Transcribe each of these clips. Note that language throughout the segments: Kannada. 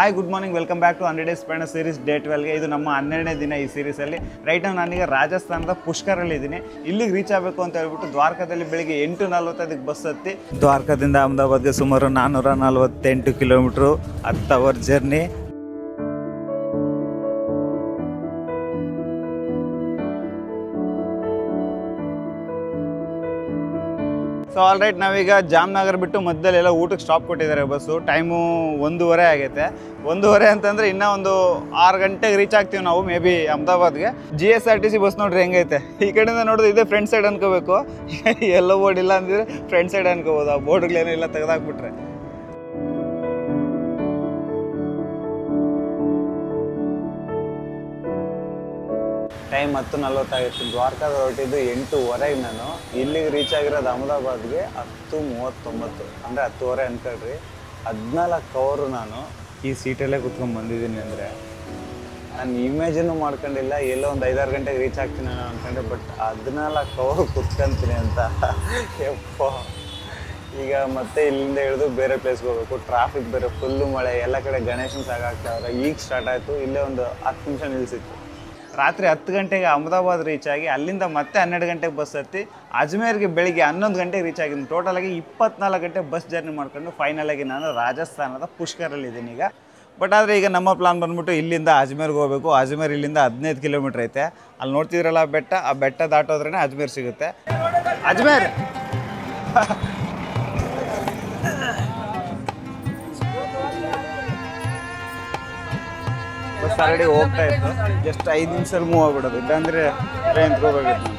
Hi good morning, welcome back to 100 days ಪಯಣ ಸೀರೀಸ್ ಡೇ 12ಗೆ. ಇದು ನಮ್ಮ 12ನೇ ದಿನ ಈ ಸೀರೀಸಲ್ಲಿ. ರೈಟ್ ನಾವು ನಾನೀಗ ರಾಜಸ್ಥಾನದ ಪುಷ್ಕರಲ್ಲಿ ಇದ್ದೀನಿ. ಇಲ್ಲಿಗೆ ರೀಚ್ ಆಗಬೇಕು ಅಂತ ಹೇಳ್ಬಿಟ್ಟು ದ್ವಾರಕಾದಲ್ಲಿ ಬೆಳಿಗ್ಗೆ 8:45 ಬಸ್ ಹತ್ತಿ ದ್ವಾರಕಾದಿಂದ ಅಹಮದಾಬಾದ್ಗೆ ಸುಮಾರು 448 kilometre, 10 hour journey. So all right, ನಾವೀಗ ಜಾಮ್ನಗರ್ ಬಿಟ್ಟು ಮಧ್ಯದಲ್ಲೆಲ್ಲ ಊಟಕ್ಕೆ ಸ್ಟಾಪ್ ಕೊಟ್ಟಿದ್ದಾರೆ ಬಸ್ಸು. ಟೈಮು 1:30 ಆಗೈತೆ. 1:30 ಅಂತಂದರೆ ಇನ್ನೂ ಒಂದು 6 ಗಂಟೆಗೆ ರೀಚ್ ಆಗ್ತೀವಿ ನಾವು ಮೇ ಬಿ ಅಹಮದಾಬಾದ್ಗೆ. GSRTC ಬಸ್ ನೋಡ್ರಿ ಹೆಂಗೈತೆ. ಈ ಕಡೆಯಿಂದ ನೋಡಿದ್ರೆ ಇದೇ ಫ್ರಂಟ್ ಸೈಡ್ ಅನ್ಕೋಬೇಕು. ಎಲ್ಲೋ ಬೋರ್ಡ್ ಇಲ್ಲ ಅಂದಿದ್ರೆ ಫ್ರಂಟ್ ಸೈಡ್ ಅನ್ಕೋಬೋದು. ಆ ಬೋರ್ಡ್ಗಳೇನೋ ಇಲ್ಲ ತೆಗೆದಾಕ್ಬಿಟ್ರೆ. ಟೈಮ್ 10:40 ಆಗಿತ್ತು. ದ್ವಾರಕಾದ ಹೊರಟಿದ್ದು 8:15. ನಾನು ಇಲ್ಲಿಗೆ ರೀಚ್ ಆಗಿರೋದು ಅಹಮದಾಬಾದ್ಗೆ 10:39, ಅಂದರೆ 10:30 ಅನ್ಕೊಳ್ರಿ. 14 ಅವರು ನಾನು ಈ ಸೀಟಲ್ಲೇ ಕುತ್ಕೊಂಡು ಬಂದಿದ್ದೀನಿ. ಅಂದರೆ ನಾನು ಇಮೇಜನ್ನು ಮಾಡ್ಕೊಂಡಿಲ್ಲ, ಎಲ್ಲೋ ಒಂದು 5-6 ಗಂಟೆಗೆ ರೀಚ್ ಆಗ್ತೀನಿ ನಾನು ಅಂದ್ಕೊಂಡೆ. ಬಟ್ 14 ಅವರು ಕುತ್ಕೊಂತೀನಿ ಅಂತ ಯಪ್ಪ. ಈಗ ಮತ್ತೆ ಇಲ್ಲಿಂದ ಹಿಡಿದು ಬೇರೆ ಪ್ಲೇಸ್ಗೆ ಹೋಗ್ಬೇಕು. ಟ್ರಾಫಿಕ್ ಬೇರೆ, ಫುಲ್ಲು ಮಳೆ, ಎಲ್ಲ ಕಡೆ ಗಣೇಶನ ಸಾಕಾಗ್ತಾವ್ರೆ. ಈಗ ಸ್ಟಾರ್ಟ್ ಆಯಿತು. ಇಲ್ಲೇ ಒಂದು 10 ನಿಮಿಷ ನಿಲ್ಲಿಸಿತ್ತು. ರಾತ್ರಿ 10 ಗಂಟೆಗೆ ಅಹಮದಾಬಾದ್ ರೀಚ್ ಆಗಿ ಅಲ್ಲಿಂದ ಮತ್ತೆ 12 ಗಂಟೆಗೆ ಬಸ್ ಹತ್ತಿ ಅಜ್ಮೇರ್ಗೆ ಬೆಳಿಗ್ಗೆ 11 ಗಂಟೆಗೆ ರೀಚ್ ಆಗಿದ್ದೀನಿ. ಟೋಟಲಾಗಿ 24 ಗಂಟೆ ಬಸ್ ಜರ್ನಿ ಮಾಡ್ಕೊಂಡು ಫೈನಲಾಗಿ ನಾನು ರಾಜಸ್ಥಾನದ ಪುಷ್ಕರಲ್ಲಿದ್ದೀನಿ ಈಗ. ಬಟ್ ಆದರೆ ಈಗ ನಮ್ಮ ಪ್ಲಾನ್ ಬಂದ್ಬಿಟ್ಟು ಇಲ್ಲಿಂದ ಅಜ್ಮೇರ್ಗೆ ಹೋಗಬೇಕು. ಅಜ್ಮೇರ್ ಇಲ್ಲಿಂದ 15 ಕಿಲೋಮೀಟ್ರ್ ಐತೆ. ಅಲ್ಲಿ ನೋಡ್ತಿದ್ರಲ್ಲ ಬೆಟ್ಟ, ಆ ಬೆಟ್ಟ ದಾಟೋದ್ರೇ ಅಜ್ಮೇರ್ ಸಿಗುತ್ತೆ. ಅಜ್ಮೇರ್ ಬಸ್ ಆಲ್ರೆಡಿ ಹೋಗ್ತಾ ಇತ್ತು. ಜಸ್ಟ್ 5 ನಿಮಿಷದಲ್ಲಿ ಮೂವ್ ಆಗ್ಬಿಡೋದು, ಇಲ್ಲಾಂದರೆ ಟ್ರೈನ್ ಹೋಗ್ಬೇಕಿತ್ತು.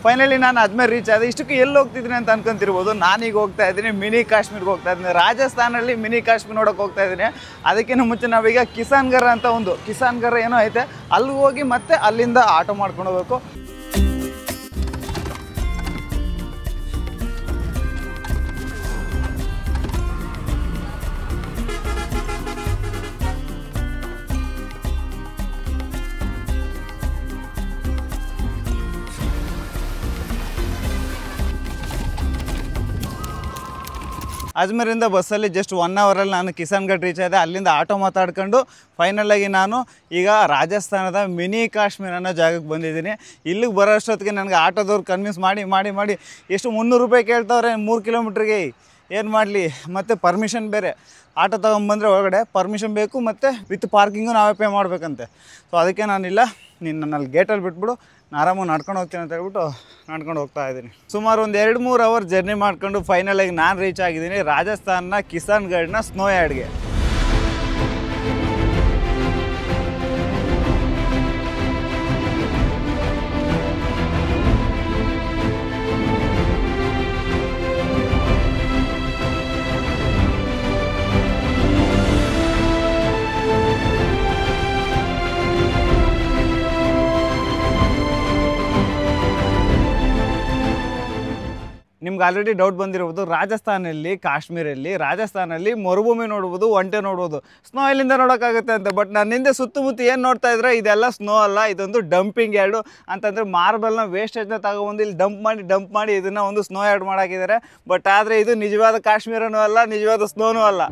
ಫೈನಲಿ ನಾನು ಅಜ್ಮೇರ್ ರೀಚ್ ಆದೆ. ಇಷ್ಟಕ್ಕೆ ಎಲ್ಲಿ ಹೋಗ್ತಿದ್ದೀನಿ ಅಂತ ಅನ್ಕೊಂತಿರ್ಬೋದು. ನಾನೀಗ ಹೋಗ್ತಾ ಇದ್ದೀನಿ ಮಿನಿ ಕಾಶ್ಮೀರ್ಗೆ ಹೋಗ್ತಾ ಇದ್ದೀನಿ. ರಾಜಸ್ಥಾನಲ್ಲಿ ಮಿನಿ ಕಾಶ್ಮೀರ್ ನೋಡೋಕೆ ಹೋಗ್ತಾ ಇದ್ದೀನಿ. ಅದಕ್ಕಿಂತ ಮುಂಚೆ ನಾವೀಗ ಕಿಸಾನ್ಗರ್ ಅಂತ ಒಂದು ಕಿಸಾನ್ಗರ್ ಏನೋ ಐತೆ, ಅಲ್ಲಿಗೆ ಹೋಗಿ ಮತ್ತೆ ಅಲ್ಲಿಂದ ಆಟೋ ಮಾಡ್ಕೊಂಡು ಹೋಗ್ಬೇಕು. ಅಜ್ಮೇರಿಂದ ಬಸ್ಸಲ್ಲಿ ಜಸ್ಟ್ 1 ಅವರಲ್ಲಿ ನಾನು ಕಿಸಾನ್ಗಢ್ ರೀಚ್ ಆದೆ. ಅಲ್ಲಿಂದ ಆಟೋ ಮಾತಾಡ್ಕೊಂಡು ಫೈನಲಾಗಿ ನಾನು ಈಗ ರಾಜಸ್ಥಾನದ ಮಿನಿ ಕಾಶ್ಮೀರ್ ಅನ್ನೋ ಜಾಗಕ್ಕೆ ಬಂದಿದ್ದೀನಿ. ಇಲ್ಲಿಗೆ ಬರೋ ಅಷ್ಟೊತ್ತಿಗೆ ನನಗೆ ಆಟೋದವ್ರು ಕನ್ವಿನ್ಸ್ ಮಾಡಿ ಎಷ್ಟು 300 ರೂಪಾಯಿ ಕೇಳ್ತವ್ರೆ 3 ಕಿಲೋಮೀಟ್ರಿಗೆ. ಏನು ಮಾಡಲಿ, ಮತ್ತು ಪರ್ಮಿಷನ್ ಬೇರೆ. ಆಟೋ ತೊಗೊಂಬಂದರೆ ಒಳಗಡೆ ಪರ್ಮಿಷನ್ ಬೇಕು, ಮತ್ತು ವಿತ್ ಪಾರ್ಕಿಂಗು ನಾವೇ ಪೇ ಮಾಡಬೇಕಂತೆ. ಸೊ ಅದಕ್ಕೆ ನಾನಿಲ್ಲ, ನೀನು ನನ್ನಲ್ಲಿ ಗೇಟಲ್ಲಿ ಬಿಟ್ಬಿಡು, ನಾನು ಆರಾಮಾಗಿ ನಡ್ಕೊಂಡು ಹೋಗ್ತೀನಿ ಅಂತ ಹೇಳ್ಬಿಟ್ಟು ನಡ್ಕೊಂಡು ಹೋಗ್ತಾ ಇದ್ದೀನಿ. ಸುಮಾರು ಒಂದು 2-3 ಅವರ್ ಜರ್ನಿ ಮಾಡ್ಕೊಂಡು ಫೈನಲಾಗಿ ನಾನು ರೀಚ್ ಆಗಿದ್ದೀನಿ ರಾಜಸ್ಥಾನ ಕಿಸಾನ್ಗಢ್ನ ಸ್ನೋ ಯಾರ್ಡ್ಗೆ. ನಿಮ್ಗೆ ಆಲ್ರೆಡಿ ಡೌಟ್ ಬಂದಿರ್ಬೋದು, ರಾಜಸ್ಥಾನಲ್ಲಿ ರಾಜಸ್ಥಾನಲ್ಲಿ ಮರುಭೂಮಿ ನೋಡ್ಬೋದು, ಒಂಟೆ ನೋಡ್ಬೋದು, ಸ್ನೋ ಇಲ್ಲಿಂದ ನೋಡೋಕ್ಕಾಗುತ್ತೆ ಅಂತ. ಬಟ್ ನನ್ನಿಂದ ಸುತ್ತಮುತ್ತ ಏನು ನೋಡ್ತಾ ಇದ್ರೆ ಇದೆಲ್ಲ ಸ್ನೋ ಅಲ್ಲ, ಇದೊಂದು ಡಂಪಿಂಗ್ ಯಾರ್ಡು. ಅಂತಂದರೆ ಮಾರ್ಬಲ್ನ ವೇಸ್ಟೇಜ್ನ ತಗೊಬಂದು ಇಲ್ಲಿ ಡಂಪ್ ಮಾಡಿ ಇದನ್ನು ಒಂದು ಸ್ನೋ ಯಾರ್ಡ್ ಮಾಡಾಕಿದ್ದಾರೆ. ಬಟ್ ಆದರೆ ಇದು ನಿಜವಾದ ಕಾಶ್ಮೀರನೂ ಅಲ್ಲ, ನಿಜವಾದ ಸ್ನೋನೂ ಅಲ್ಲ.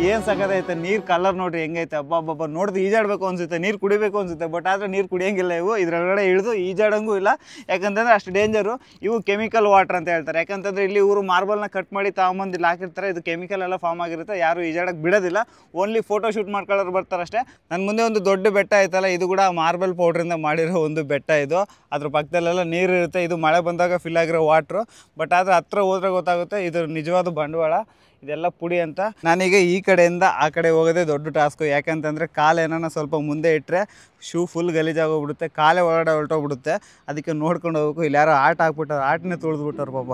ಏನು ಸಾಕೈತೆ, ನೀರು ಕಲರ್ ನೋಡ್ರಿ ಹೆಂಗೈತೆ. ಹಬ್ಬ ನೋಡಿದ್ರೆ ಈಜಾಡಬೇಕು ಅನಿಸುತ್ತೆ, ನೀರು ಕುಡಿಬೇಕು ಅನಿಸುತ್ತೆ. ಬಟ್ ಆದರೆ ನೀರು ಕುಡಿಯೋಂಗಿಲ್ಲ ಇವು. ಇದರೊಳಗಡೆ ಇಳಿದು ಈಜಾಡೋಂಗೂ ಇಲ್ಲ, ಯಾಕಂತಂದರೆ ಅಷ್ಟು ಡೇಂಜರು. ಇವು ಕೆಮಿಕಲ್ ವಾಟರ್ ಅಂತ ಹೇಳ್ತಾರೆ. ಯಾಕಂತಂದರೆ ಇಲ್ಲಿ ಇವರು ಮಾರ್ಬಲ್ನ ಕಟ್ ಮಾಡಿ ತಗೊಂಬಂದು ಇಲ್ಲಿ ಹಾಕಿರ್ತಾರೆ. ಇದು ಕೆಮಿಕಲ್ ಎಲ್ಲ ಫಾರ್ಮ್ ಆಗಿರುತ್ತೆ, ಯಾರು ಈಜಾಡಕ್ಕೆ ಬಿಡೋದಿಲ್ಲ. ಓನ್ಲಿ ಫೋಟೋ ಶೂಟ್ ಮಾಡ್ಕೊಳ್ಳೋರು ಬರ್ತಾರಷ್ಟೇ. ನನ್ನ ಮುಂದೆ ಒಂದು ದೊಡ್ಡ ಬೆಟ್ಟ ಐತಲ್ಲ, ಇದು ಕೂಡ ಮಾರ್ಬಲ್ ಪೌಡ್ರಿಂದ ಮಾಡಿರೋ ಒಂದು ಬೆಟ್ಟ ಇದು. ಅದ್ರ ಪಕ್ಕದಲ್ಲೆಲ್ಲ ನೀರು ಇರುತ್ತೆ. ಇದು ಮಳೆ ಬಂದಾಗ ಫಿಲ್ ಆಗಿರೋ ವಾಟ್ರು. ಬಟ್ ಆದರೆ ಹತ್ರ ಹೋದ್ರೆ ಗೊತ್ತಾಗುತ್ತೆ ಇದು ನಿಜವಾದ ಬಂಡವಾಳ. ಇದೆಲ್ಲ ಪುಡಿ ಅಂತ. ನಾನೀಗ ಈ ಕಡೆಯಿಂದ ಆ ಕಡೆ ಹೋಗೋದೇ ದೊಡ್ಡ ಟಾಸ್ಕು. ಯಾಕಂತಂದರೆ ಕಾಲು ಏನಾನ ಸ್ವಲ್ಪ ಮುಂದೆ ಇಟ್ಟರೆ ಶೂ ಫುಲ್ ಗಲೀಜಾಗೋಗ್ಬಿಡುತ್ತೆ, ಕಾಲೇ ಒಳಗಡೆ ಹೊರಟೋಗ್ಬಿಡುತ್ತೆ. ಅದಕ್ಕೆ ನೋಡ್ಕೊಂಡು ಹೋಗ್ಬೇಕು. ಇಲ್ಲಿ ಯಾರೋ ಆಟ ಹಾಕ್ಬಿಟ್ಟವ್ರು, ಆಟನೇ ತುಳಿದ್ಬಿಟ್ಟವ್ರು ಪಾಪ.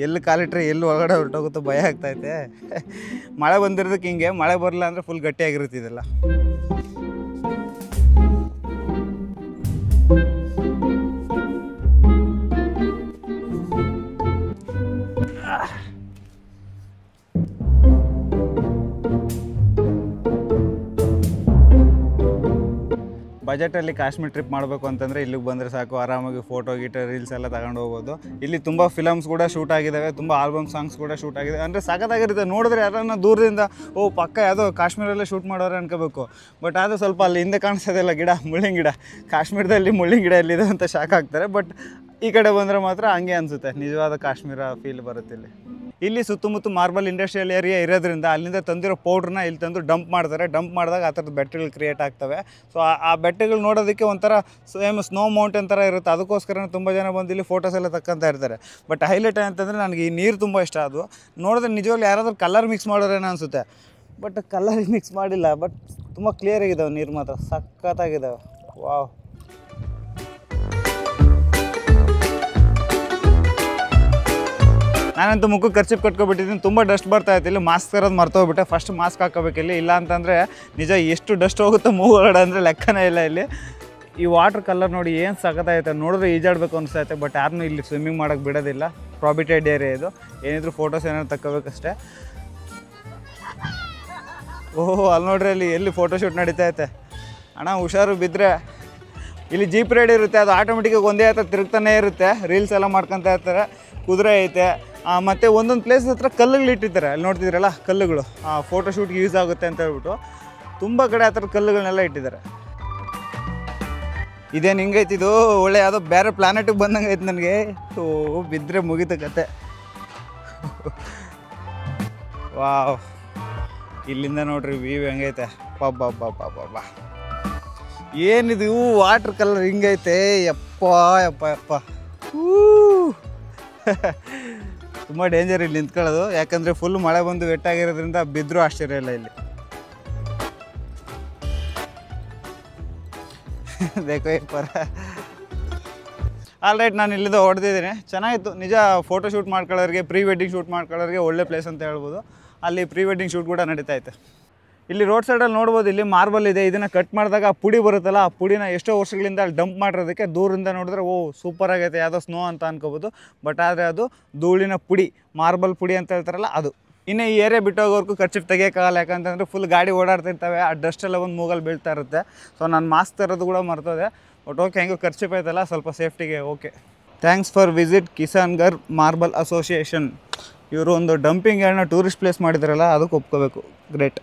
ಎಲ್ಲಿ ಕಾಲಿಟ್ರೆ ಎಲ್ಲಿ ಒಳಗಡೆ ಹೊರಟೋಗುತ್ತೋ ಭಯ ಆಗ್ತೈತೆ. ಮಳೆ ಬಂದಿರೋದಕ್ಕೆ ಹಿಂಗೆ, ಮಳೆ ಬರಲ್ಲ ಅಂದರೆ ಫುಲ್ ಗಟ್ಟಿಯಾಗಿರುತ್ತೆ ಇದೆಲ್ಲ. ಬಜೆಟಲ್ಲಿ ಕಾಶ್ಮೀರ್ ಟ್ರಿಪ್ ಮಾಡಬೇಕು ಅಂತಂದರೆ ಇಲ್ಲಿಗೆ ಬಂದರೆ ಸಾಕು, ಆರಾಮಾಗಿ ಫೋಟೋ ಗೀಟೋ ರೀಲ್ಸ್ ಎಲ್ಲ ತಗೊಂಡು ಹೋಗ್ಬೋದು. ಇಲ್ಲಿ ತುಂಬ ಫಿಲಮ್ಸ್ ಕೂಡ ಶೂಟ್ ಆಗಿದ್ದಾವೆ, ತುಂಬ ಆಲ್ಬಮ್ ಸಾಂಗ್ಸ್ ಕೂಡ ಶೂಟ್ ಆಗಿದೆ. ಅಂದರೆ ಸಖತ್ತಾಗಿರುತ್ತೆ. ನೋಡಿದ್ರೆ ಯಾರನ್ನ ದೂರದಿಂದ ಓ ಪಕ್ಕ ಯಾವುದೋ ಕಾಶ್ಮೀರಲ್ಲೇ ಶೂಟ್ ಮಾಡೋರೆ ಅನ್ಕೋಬೇಕು. ಬಟ್ ಅದು ಸ್ವಲ್ಪ ಅಲ್ಲಿ ಹಿಂದೆ ಕಾಣಿಸೋದಿಲ್ಲ ಗಿಡ, ಮುಳ್ಳಿನ ಗಿಡ. ಕಾಶ್ಮೀರದಲ್ಲಿ ಮುಳ್ಳಿನ ಗಿಡ ಎಲ್ಲಿದೆ ಅಂತ ಶಾಕ್ ಆಗ್ತಾರೆ. ಬಟ್ ಈ ಕಡೆ ಬಂದರೆ ಮಾತ್ರ ಹಂಗೆ ಅನಿಸುತ್ತೆ, ನಿಜವಾದ ಕಾಶ್ಮೀರ ಫೀಲ್ ಬರುತ್ತೆ ಇಲ್ಲಿ. ಇಲ್ಲಿ ಸುತ್ತಮುತ್ತ ಮಾರ್ಬಲ್ ಇಂಡಸ್ಟ್ರಿಯಲ್ ಏರಿಯಾ ಇರೋದ್ರಿಂದ ಅಲ್ಲಿಂದ ತಂದಿರೋ ಪೌಡ್ರನ್ನ ಇಲ್ಲಿ ತಂದು ಡಂಪ್ ಮಾಡ್ತಾರೆ. ಡಂಪ್ ಮಾಡಿದಾಗ ಆ ಥರದ ಬೆಟ್ಟಗಳು ಕ್ರಿಯೇಟ್ ಆಗ್ತವೆ. ಸೊ ಆ ಬೆಟ್ಟಗಳು ನೋಡೋದಕ್ಕೆ ಒಂಥರ ಸೇಮ್ ಸ್ನೋ ಮೌಂಟೇನ್ ಥರ ಇರುತ್ತೆ. ಅದಕ್ಕೋಸ್ಕರ ತುಂಬ ಜನ ಬಂದು ಇಲ್ಲಿ ಫೋಟೋಸ್ ಎಲ್ಲ ತಕ್ಕಂತ ಇರ್ತಾರೆ. ಬಟ್ ಹೈಲೈಟ್ ಅಂತಂದರೆ ನನಗೆ ಈ ನೀರು ತುಂಬ ಇಷ್ಟ. ಅದು ನೋಡಿದ್ರೆ ನಿಜವಾಗ್ಲೂ ಯಾರಾದರೂ ಕಲರ್ ಮಿಕ್ಸ್ ಮಾಡೋರೇನೋ ಅನಿಸುತ್ತೆ. ಬಟ್ ಕಲರ್ ಮಿಕ್ಸ್ ಮಾಡಿಲ್ಲ. ಬಟ್ ತುಂಬ ಕ್ಲಿಯರಾಗಿದ್ದಾವೆ ನೀರು, ಮಾತ್ರ ಸಖತ್ತಾಗಿದ್ದಾವೆ. ವಾವ್. ನಾನಂತೂ ಮುಖಕ್ಕೆ ಖರ್ಚಿಪ್ ಕಟ್ಕೊಬಿಟ್ಟಿದ್ದೀನಿ. ತುಂಬ ಡಸ್ಟ್ ಬರ್ತಾ ಇತ್ತು. ಇಲ್ಲಿ ಮಾಸ್ಕ್ ತರೋದು ಮರ್ತೋಗ್ಬಿಟ್ಟೆ. ಫಸ್ಟ್ ಮಾಸ್ಕ್ ಹಾಕೋಬೇಕಿಲ್ಲಿ, ಇಲ್ಲ ಅಂತಂದರೆ ನಿಜ ಎಷ್ಟು ಡಸ್ಟ್ ಹೋಗುತ್ತೆ ಮೂಗುಗಡೆ ಅಂದರೆ ಲೆಕ್ಕನೇ ಇಲ್ಲ. ಇಲ್ಲಿ ಈ ವಾಟರ್ ಕಲರ್ ನೋಡಿ ಏನು ಸಖತ್ತಾಗೈತೆ. ನೋಡಿದ್ರೆ ಈಜಾಡಬೇಕು ಅನಿಸ್ತೈತೆ. ಬಟ್ ಯಾರನ್ನೂ ಇಲ್ಲಿ ಸ್ವಿಮ್ಮಿಂಗ್ ಮಾಡೋಕ್ಕೆ ಬಿಡೋದಿಲ್ಲ. ಪ್ರಾಬಿಟೆಡ್ ಏರಿಯಾ ಇದು. ಏನಿದ್ರು ಫೋಟೋಸ್ ಏನಾದ್ರು ತಗೋಬೇಕಷ್ಟೇ. ಓಹೋ ಅಲ್ಲಿ ನೋಡ್ರಿ, ಅಲ್ಲಿ ಎಲ್ಲಿ ಫೋಟೋಶೂಟ್ ನಡೀತಾ ಐತೆ. ಅಣ್ಣ ಹುಷಾರು ಬಿದ್ದರೆ. ಇಲ್ಲಿ ಜೀಪ್ ರೈಡ್ ಇರುತ್ತೆ, ಅದು ಆಟೋಮೆಟಿಕಾಗಿ ಒಂದೇ ಹತ್ರ ತಿರುಗ್ತಾನೆ ಇರುತ್ತೆ. ರೀಲ್ಸ್ ಎಲ್ಲ ಮಾಡ್ಕೊತಾ ಇರ್ತಾರೆ. ಕುದುರೆ ಐತೆ. ಮತ್ತು ಒಂದೊಂದು ಪ್ಲೇಸ್ ಹತ್ರ ಕಲ್ಲುಗಳು ಇಟ್ಟಿರ್ತಾರೆ. ಅಲ್ಲಿ ನೋಡ್ತಿದ್ರಲ್ಲ ಕಲ್ಲುಗಳು, ಫೋಟೋಶೂಟ್ಗೆ ಯೂಸ್ ಆಗುತ್ತೆ ಅಂತ ಹೇಳ್ಬಿಟ್ಟು ತುಂಬ ಕಡೆ ಆ ಥರ ಕಲ್ಲುಗಳನ್ನೆಲ್ಲ ಇಟ್ಟಿದ್ದಾರೆ. ಇದೇನು ಹಿಂಗೈತಿದು, ಒಳ್ಳೆ ಯಾವುದೋ ಬೇರೆ ಪ್ಲಾನೆಟಿಗೆ ಬಂದಂಗೆ ಐತೆ ನನಗೆ. ಓ ಬಿದ್ದರೆ ಮುಗಿತು ಕತೆ. ವಾವ್. ಇಲ್ಲಿಂದ ನೋಡ್ರಿ ವ್ಯೂ ಹೆಂಗೈತೆ. ಪಬ್ಬ ಏನಿದು ವಾಟರ್ ಕಲರ್ ಹಿಂಗೈತೆ. ಯಪ್ಪ ಯಪ್ಪ ಯಪ್ಪ. ತುಂಬ ಡೇಂಜರ್ ಇಲ್ಲಿ ನಿಂತ್ಕೊಳ್ಳೋದು. ಯಾಕಂದರೆ ಫುಲ್ ಮಳೆ ಬಂದು ವೆಟ್ಟಾಗಿರೋದ್ರಿಂದ ಬಿದ್ದರೂ ಆಶ್ಚರ್ಯ ಇಲ್ಲ ಇಲ್ಲಿ. ಬೇಕೋ ಪರ. ಆಲ್ ರೈಟ್, ನಾನು ಇಲ್ಲಿಂದ ಹೊಡೆದಿದ್ದೀನಿ. ಚೆನ್ನಾಗಿತ್ತು ನಿಜ. ಫೋಟೋ ಶೂಟ್ ಮಾಡ್ಕೊಳ್ಳೋರಿಗೆ, ಪ್ರೀ ವೆಡ್ಡಿಂಗ್ ಶೂಟ್ ಮಾಡ್ಕೊಳ್ಳೋರಿಗೆ ಒಳ್ಳೆ ಪ್ಲೇಸ್ ಅಂತ ಹೇಳ್ಬೋದು. ಅಲ್ಲಿ ಪ್ರೀ ವೆಡ್ಡಿಂಗ್ ಶೂಟ್ ಕೂಡ ನಡೀತಾ ಇತ್ತು. ಇಲ್ಲಿ ರೋಡ್ ಸೈಡಲ್ಲಿ ನೋಡ್ಬೋದು, ಇಲ್ಲಿ ಮಾರ್ಬಲ್ ಇದೆ. ಇದನ್ನು ಕಟ್ ಮಾಡಿದಾಗ ಆ ಪುಡಿ ಬರುತ್ತಲ್ಲ, ಆ ಪುಡಿನ ಎಷ್ಟೋ ವರ್ಷಗಳಿಂದ ಅಲ್ಲಿ ಡಂಪ್ ಮಾಡಿರೋದಕ್ಕೆ ದೂರಿಂದ ನೋಡಿದ್ರೆ ಓ ಸೂಪರ್ ಆಗೈತೆ, ಯಾವುದೋ ಸ್ನೋ ಅಂತ ಅನ್ಕೋಬೋದು. ಬಟ್ ಆದರೆ ಅದು ಧೂಳಿನ ಪುಡಿ, ಮಾರ್ಬಲ್ ಪುಡಿ ಅಂತ ಹೇಳ್ತಾರಲ್ಲ ಅದು. ಇನ್ನು ಈ ಏರಿಯಾ ಬಿಟ್ಟೋಗೋರ್ಗೂ ಖರ್ಚಿಪ್ ತೆಗಿಯೋಕ್ಕಾಗಲ್ಲ. ಯಾಕಂತಂದರೆ ಫುಲ್ ಗಾಡಿ ಓಡಾಡ್ತಿರ್ತವೆ, ಆ ಡಸ್ಟೆಲ್ಲ ಒಂದು ಮೂಗಲ್ಲಿ ಬೀಳ್ತಾ ಇರುತ್ತೆ. ಸೊ ನಾನು ಮಾಸ್ಕ್ ತರೋದು ಕೂಡ ಮರ್ತೋದೆ. ಬಟ್ ಓಕೆ, ಹೆಂಗೋ ಖರ್ಚಿಪ್ ಆಯ್ತಲ್ಲ ಸ್ವಲ್ಪ ಸೇಫ್ಟಿಗೆ. Okay, thanks for visit Kishangarh marble association. ಇವರು ಒಂದು ಡಂಪಿಂಗ್ ಯಾರ್ಡ್ನ ಟೂರಿಸ್ಟ್ ಪ್ಲೇಸ್ ಮಾಡಿದ್ರಲ್ಲ, ಅದಕ್ಕೆ ಒಪ್ಕೋಬೇಕು. ಗ್ರೇಟ್.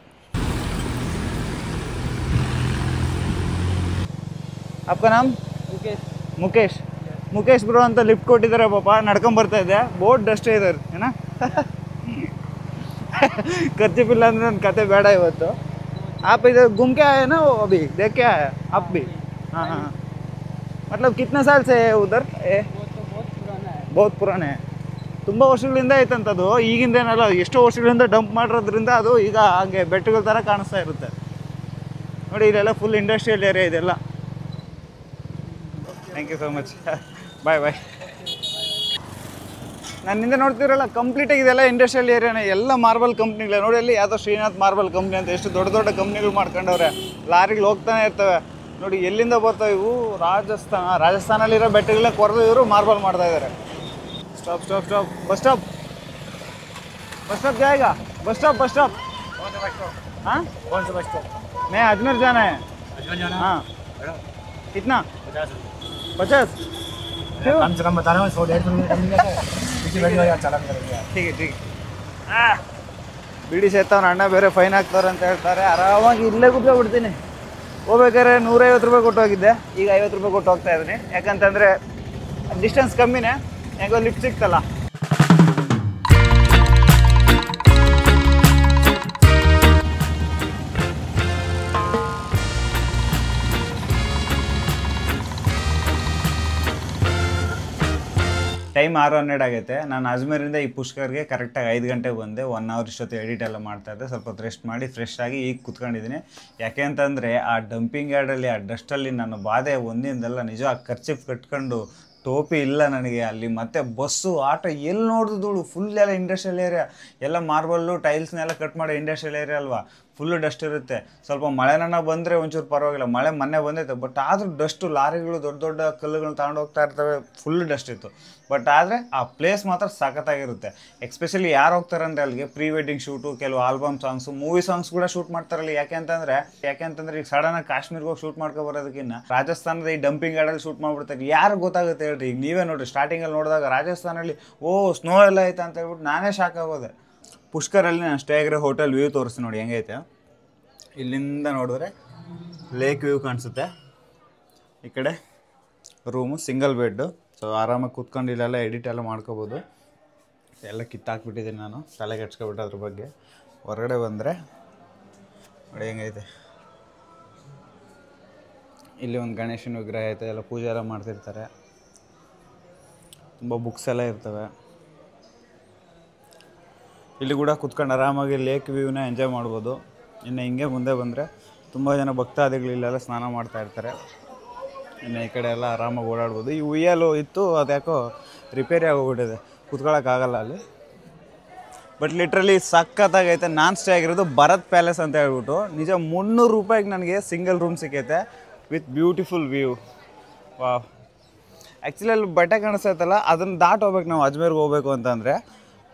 आपका नाम? मुकेश. मुकेश ब्रो ಅಂತ ಲಿಫ್ಟ್ ಕೊಟ್ಟಿದ್ದಾರೆ ಪಾಪ. ನಡ್ಕೊಂಡು ಬರ್ತಾ ಇದ್ದೆ. ಬೋಟ್ ಡಸ್ಟ್ ಇದೆ ಏನಾ. ಖರ್ಚಿಪಿಲ್ಲ ಅಂದ್ರೆ ನನ್ನ ಕತೆ ಬೇಡ ಇವತ್ತು. आप इधर घूम के आए ना वो अभी देख के आया आप भी? हाँ हाँ. मतलब कितने साल से है उधर? बहुत पुराना है. ತುಂಬ ವರ್ಷಗಳಿಂದ ಐತಂತದು. ಈಗಿಂದೇನಲ್ಲ, ಎಷ್ಟೋ ವರ್ಷಗಳಿಂದ ಡಂಪ್ ಮಾಡಿರೋದ್ರಿಂದ ಅದು ಈಗ ಹಾಗೆ ಬೆಟ್ಟಗಳ ಥರ ಕಾಣಿಸ್ತಾ ಇರುತ್ತೆ ನೋಡಿ. ಇಲ್ಲೆಲ್ಲ ಫುಲ್ ಇಂಡಸ್ಟ್ರಿಯಲ್ ಏರಿಯಾ ಇದೆಲ್ಲ. Thank you so much. Bye bye. ನನ್ನಿಂದ ನೋಡ್ತಿರಲ್ಲ ಕಂಪ್ಲೀಟಾಗಿ ಇದೆಲ್ಲ ಇಂಡಸ್ಟ್ರಿಯಲ್ ಏರಿಯಾನೇ. ಎಲ್ಲ ಮಾರ್ಬಲ್ ಕಂಪ್ನಿಗಳೇ ನೋಡಿ. ಅಲ್ಲಿ ಯಾವುದೋ ಶ್ರೀನಾಥ್ ಮಾರ್ಬಲ್ ಕಂಪ್ನಿ ಅಂತ ಎಷ್ಟು ದೊಡ್ಡ ದೊಡ್ಡ ಕಂಪ್ನಿಗಳು ಮಾಡ್ಕೊಂಡವ್ರೆ. ಲಾರಿಗಳು ಹೋಗ್ತಾನೆ ಇರ್ತವೆ ನೋಡಿ. ಎಲ್ಲಿಂದ ಬರ್ತಾವೆ ಇವು? ರಾಜಸ್ಥಾನಲ್ಲಿರೋ ಬೆಟ್ಟಗಳನ್ನ ಕೊರೆದು ಇವರು ಮಾರ್ಬಲ್ ಮಾಡ್ತಾ ಇದ್ದಾರೆ. Stop stop stop. Bus stop. Bus stop जाएगा. Bus stop bus stop. हाँ कौन सा बस स्टॉप? मैं अजमेर जाना है. अजमेर जाना? हाँ. कितना? 50. क्यों? कम से कम बता रहा हूँ. 100-150 कम नहीं है. पीछे बैठ जाओ यार, चालान करेंगे यार. ठीक है ठीक है. ಬಿಡಿ ಸೇತಾವನ ಅಣ್ಣ ಬೇರೆ ಫೈನ್ ಹಾಕ್ತಾರೆ ಅಂತ ಹೇಳ್ತಾರೆ. ಆರಾಮಾಗಿ ಇಲ್ಲೇ ಕೂತ್ಕೊಂಡ್ಬಿಡ್ತೀನಿ. ಹೋಗ್ಬೇಕಾದ್ರೆ 150 ರೂಪಾಯಿ ಕೊಟ್ಟು ಹೋಗಿದ್ದೆ. ಈಗ 50 ರೂಪಾಯಿ ಕೊಟ್ಟು ಹೋಗ್ತಾ ಇದ್ದೀನಿ. ಯಾಕಂತಂದರೆ ಡಿಸ್ಟೆನ್ಸ್ ಕಮ್ಮಿನೇ. ಹೆಂಗೋ ಲಿಫ್ಟ್ ಸಿಕ್ತಲ್ಲ. ಟೈಮ್ 6:12 ಆಗೈತೆ. ನಾನು ಅಜ್ಮೇರಿಂದ ಈ ಪುಷ್ಕರ್ಗೆ ಕರೆಕ್ಟಾಗಿ 5 ಗಂಟೆಗೆ ಬಂದೆ. 1 ಅವರ್ ಇಷ್ಟೊತ್ತು ಎಡಿಟ್ ಎಲ್ಲ ಮಾಡ್ತಾಯಿದ್ದೆ. ಸ್ವಲ್ಪ ರೆಸ್ಟ್ ಮಾಡಿ ಫ್ರೆಶ್ ಆಗಿ ಈಗ ಕುತ್ಕೊಂಡಿದ್ದೀನಿ. ಯಾಕೆ ಅಂತಂದರೆ ಆ ಡಂಪಿಂಗ್ ಯಾರ್ಡಲ್ಲಿ ಆ ಡಸ್ಟಲ್ಲಿ ನನ್ನ ಬಾಧೆ ಒಂದಿಂದಲ್ಲ. ನಿಜ ಆ ಖರ್ಚಿಪ್ ಕಟ್ಕೊಂಡು ಟೋಪಿ ಇಲ್ಲ ನನಗೆ ಅಲ್ಲಿ. ಮತ್ತೆ ಬಸ್ಸು ಆಟೋ ಎಲ್ಲಿ ನೋಡಿದ್ರು ಫುಲ್ ಎಲ್ಲ ಇಂಡಸ್ಟ್ರಿಯಲ್ ಏರಿಯಾ, ಎಲ್ಲ ಮಾರ್ಬಲ್ಲು ಟೈಲ್ಸ್ನೆಲ್ಲ ಕಟ್ ಮಾಡೋ ಇಂಡಸ್ಟ್ರಿಯಲ್ ಏರಿಯಾ ಅಲ್ವಾ, ಫುಲ್ಲು ಡಸ್ಟ್ ಇರುತ್ತೆ. ಸ್ವಲ್ಪ ಮಳೆನ ಬಂದರೆ ಒಂಚೂರು ಪರವಾಗಿಲ್ಲ, ಮಳೆ ಮೊನ್ನೆ ಬಂದೈತೆ, ಬಟ್ ಆದರೂ ಡಸ್ಟು, ಲಾರಿಗಳು ದೊಡ್ಡ ದೊಡ್ಡ ಕಲ್ಲುಗಳನ್ನ ತಗೊಂಡು ಹೋಗ್ತಾ ಇರ್ತವೆ, ಫುಲ್ ಡಸ್ಟ್ ಇತ್ತು. ಬಟ್ ಆದರೆ ಆ ಪ್ಲೇಸ್ ಮಾತ್ರ ಸಖತ್ತಾಗಿರುತ್ತೆ. ಎಕ್ಸ್ಪೆಷಲಿ ಯಾರು ಹೋಗ್ತಾರೆ ಅಂದರೆ ಅಲ್ಲಿಗೆ ಪ್ರೀ ವೆಡ್ಡಿಂಗ್ ಶೂಟು, ಕೆಲವು ಆಲ್ಬಮ್ ಸಾಂಗ್ಸು, ಮೂವಿ ಸಾಂಗ್ಸ್ ಕೂಡ ಶೂಟ್ ಮಾಡ್ತಾರಲ್ಲಿ. ಯಾಕೆಂತಂದರೆ ಈಗ ಸಡನ್ನಾಗಿ ಕಾಶ್ಮೀರ್ಗೆ ಹೋಗಿ ಶೂಟ್ ಮಾಡ್ಕೊ ಬರೋದಕ್ಕಿಂತ ರಾಜಸ್ಥಾನದ ಈ ಡಂಪಿಂಗ್ ಗಾರ್ಡಲ್ಲಿ ಶೂಟ್ ಮಾಡ್ಬಿಡ್ತಾರೆ. ಯಾರು ಗೊತ್ತಾಗುತ್ತೆ ಹೇಳ್ರಿ? ಈಗ ನೀವೇ ನೋಡಿರಿ, ಸ್ಟಾರ್ಟಿಂಗಲ್ಲಿ ನೋಡಿದಾಗ ರಾಜಸ್ಥಾನಲ್ಲಿ ಸ್ನೋ ಎಲ್ಲ ಐತೆ ಅಂತ ಹೇಳ್ಬಿಟ್ಟು ನಾನೇ ಶಾಕ್ ಆಗೋದೆ. ಪುಷ್ಕರಲ್ಲಿ ನಾನು ಸ್ಟೇ ಆಗಿರೋ ಹೋಟೆಲ್ ವ್ಯೂ ತೋರಿಸಿ ನೋಡಿ ಹೆಂಗೈತೆ. ಇಲ್ಲಿಂದ ನೋಡಿದ್ರೆ ಲೇಕ್ ವ್ಯೂ ಕಾಣಿಸುತ್ತೆ. ಈ ಕಡೆ ರೂಮು ಸಿಂಗಲ್ ಬೆಡ್ಡು, ಸೊ ಆರಾಮಾಗಿ ಕೂತ್ಕೊಂಡು ಇಲ್ಲೆಲ್ಲ ಎಡಿಟ್ ಎಲ್ಲ ಮಾಡ್ಕೋಬೋದು. ಎಲ್ಲ ಕಿತ್ತಾಕ್ಬಿಟ್ಟಿದ್ದೀನಿ ನಾನು, ತಲೆ ಕೆಡ್ಸ್ಕೊಬಿಟ್ಟು ಅದ್ರ ಬಗ್ಗೆ. ಹೊರಗಡೆ ಬಂದರೆ ನೋಡಿ ಹೆಂಗೈತೆ. ಇಲ್ಲಿ ಒಂದು ಗಣೇಶನ ವಿಗ್ರಹ ಐತೆ, ಎಲ್ಲ ಪೂಜೆ ಎಲ್ಲ ಮಾಡ್ತಿರ್ತಾರೆ. ತುಂಬ ಬುಕ್ಸ್ ಎಲ್ಲ ಇರ್ತವೆ. ಇಲ್ಲಿ ಕೂಡ ಕೂತ್ಕೊಂಡು ಆರಾಮಾಗಿ ಲೇಕ್ ವ್ಯೂನ ಎಂಜಾಯ್ ಮಾಡ್ಬೋದು. ಇನ್ನು ಹಿಂಗೆ ಮುಂದೆ ಬಂದರೆ ತುಂಬ ಜನ ಭಕ್ತಾದಿಗಳು ಇಲ್ಲೆಲ್ಲ ಸ್ನಾನ ಮಾಡ್ತಾ ಇರ್ತಾರೆ. ಇನ್ನು ಈ ಕಡೆ ಎಲ್ಲ ಆರಾಮಾಗಿ ಓಡಾಡ್ಬೋದು. ಈ ಉಯ್ಯಾಲು ಇತ್ತು, ಅದು ಯಾಕೋ ರಿಪೇರಿ ಆಗೋಗ್ಬಿಟ್ಟಿದೆ, ಕೂತ್ಕೊಳ್ಳೋಕ್ಕಾಗಲ್ಲ ಅಲ್ಲಿ. ಬಟ್ ಲಿಟ್ರಲಿ ಸಖತ್ತಾಗೈತೆ. ನಾನು ಸ್ಟೇ ಆಗಿರೋದು ಭರತ್ ಪ್ಯಾಲೇಸ್ ಅಂತ ಹೇಳ್ಬಿಟ್ಟು, ನಿಜ 300 ರೂಪಾಯಿಗೆ ನನಗೆ ಸಿಂಗಲ್ ರೂಮ್ ಸಿಕ್ಕೈತೆ with beautiful view. Wow. Actually ಅಲ್ಲಿ ಬೆಟ್ಟ ಕಾಣಿಸ್ತೈತಲ್ಲ, ಅದನ್ನು ದಾಟ್ ಹೋಗ್ಬೇಕು ನಾವು ಅಜ್ಮೇರ್ಗೆ ಹೋಗ್ಬೇಕು ಅಂತಂದರೆ.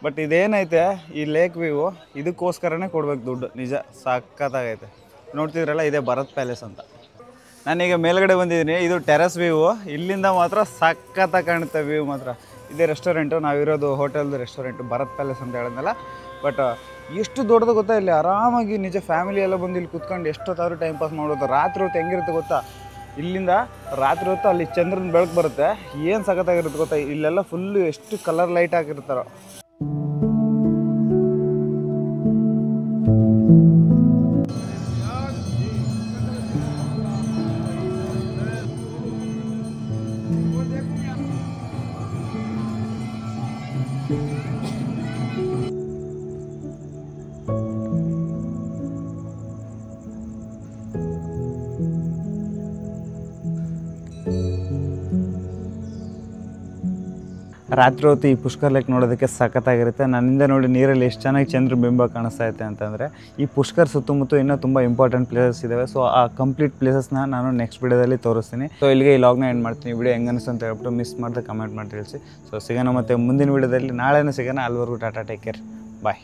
ಬಟ್ ಇದೇನೈತೆ ಈ ಲೇಕ್ ವ್ಯೂ, ಇದಕ್ಕೋಸ್ಕರನೇ ಕೊಡ್ಬೇಕು ದುಡ್ಡು. ನಿಜ ಸಖತ್ತಾಗೈತೆ. ನೋಡ್ತಿದ್ರಲ್ಲ, ಇದೇ ಭರತ್ ಪ್ಯಾಲೇಸ್ ಅಂತ. ನಾನೀಗ ಮೇಲ್ಗಡೆ ಬಂದಿದ್ದೀನಿ, ಇದು ಟೆರಸ್ ವ್ಯೂ. ಇಲ್ಲಿಂದ ಮಾತ್ರ ಸಖತ್ತಾಗಿ ಕಾಣುತ್ತೆ ವ್ಯೂ ಮಾತ್ರ. ಇದೇ ರೆಸ್ಟೋರೆಂಟು, ನಾವಿರೋದು ಹೋಟೆಲ್ದು ರೆಸ್ಟೋರೆಂಟು, ಭರತ್ ಪ್ಯಾಲೇಸ್ ಅಂತ ಹೇಳಿದ್ನಲ್ಲ. ಬಟ್ ಎಷ್ಟು ದೊಡ್ಡದು ಗೊತ್ತಾ, ಇಲ್ಲಿ ಆರಾಮಾಗಿ ನಿಜ ಫ್ಯಾಮಿಲಿ ಎಲ್ಲ ಬಂದು ಇಲ್ಲಿ ಕುತ್ಕೊಂಡು ಎಷ್ಟೊತ್ತಾದ್ರೂ ಟೈಮ್ ಪಾಸ್ ಮಾಡೋದು. ರಾತ್ರಿ ಹೊತ್ತು ಹೆಂಗಿರುತ್ತೆ ಗೊತ್ತಾ, ಇಲ್ಲಿಂದ ರಾತ್ರಿ ಹೊತ್ತು ಅಲ್ಲಿ ಚಂದ್ರನ ಬೆಳಕು ಬರುತ್ತೆ, ಏನು ಸಖತ್ತಾಗಿರುತ್ತೆ ಗೊತ್ತಾ. ಇಲ್ಲೆಲ್ಲ ಫುಲ್ಲು ಎಷ್ಟು ಕಲರ್ ಲೈಟ್ ಹಾಕಿರ್ತಾರೋ. ರಾತ್ರಿ ಹೊತ್ತು ಈ ಪುಷ್ಕರ್ ಲೇಕ್ ನೋಡೋದಕ್ಕೆ ಸಖತ್ತಾಗಿರುತ್ತೆ. ನನ್ನಿಂದ ನೋಡಿ ನೀರಲ್ಲಿ ಎಷ್ಟು ಚೆನ್ನಾಗಿ ಚಂದ್ರ ಬಿಂಬ ಕಾಣಿಸ್ತಾ ಐತೆ ಅಂತಂದರೆ. ಈ ಪುಷ್ಕರ್ ಸುತ್ತಮುತ್ತ ಇನ್ನೂ ತುಂಬ ಇಂಪಾರ್ಟೆಂಟ್ ಪ್ಲೇಸಸ್ ಇದ್ದಾವೆ. ಸೊ ಆ ಕಂಪ್ಲೀಟ್ ಪ್ಲೇಸಸ್ನ ನಾನು ನೆಕ್ಸ್ಟ್ ವಿಡಿಯೋದಲ್ಲಿ ತೋರಿಸ್ತೀನಿ. ಸೊ ಇಲ್ಲಿಗೆ ಈ ಲಾಗ್ನ ಎಂಡ್ ಮಾಡ್ತೀನಿ. ವಿಡಿಯೋ ಹೆಂಗೆ ಅನಿಸ್ತು ಅಂತ ಹೇಳ್ಬಿಟ್ಟು ಮಿಸ್ ಮಾಡಿದೆ ಕಮೆಂಟ್ ಮಾಡಿ ತಿಳಿಸಿ. ಸೊ ಸಿಗೋಣ ಮತ್ತೆ ಮುಂದಿನ ವಿಡಿಯೋದಲ್ಲಿ, ನಾಳೆನೂ ಸಿಗೋಣ. ಅಲ್ಲಿವರೆಗೂ ಟಾಟಾ, ಟೇಕ್ ಕೇರ್, ಬಾಯ್.